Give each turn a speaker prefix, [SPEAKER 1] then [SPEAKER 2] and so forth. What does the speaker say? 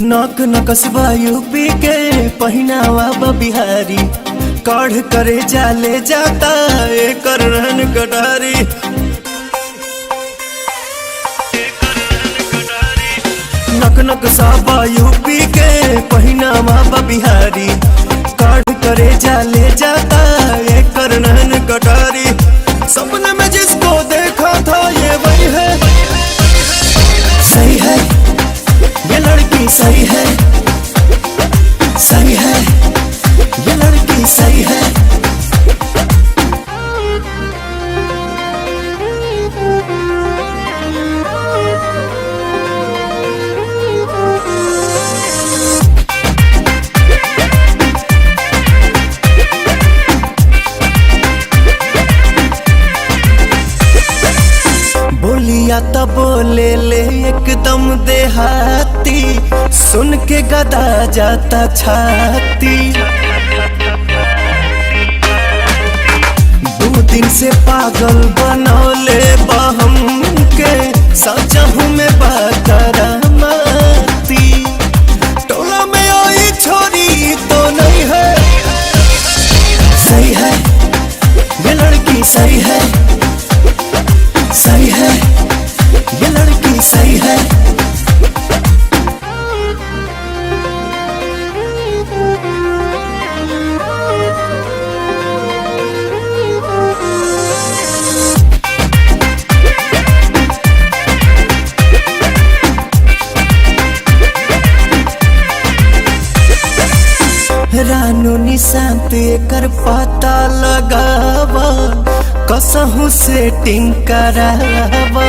[SPEAKER 1] नक नकसबा यूपी के पहिनावा बिहारी कढ़ करे जाले जाता एकर रहन कटारी। नक नकसबा यूपी के पहिनावा बिहारी कढ़ करे जाले जाता एकर रहन कटारी। सपने में जिसको देखा था ये वही है, सही है ये लड़की, सही है सही है ये लड़की, सही है। बोलिया तो बोले ले एकदम देहाती, सुन के गदा जाता छाती। 2 दिन से पागल बनौले बहम के सचहू में बाकरामाती। टोला में आई छोरी तो नहीं है, सही है ये लड़की, सही है सही है ये लड़की, सही है। रानू निशांत एकर पता लगावा, कसहू सेटिंग करावा।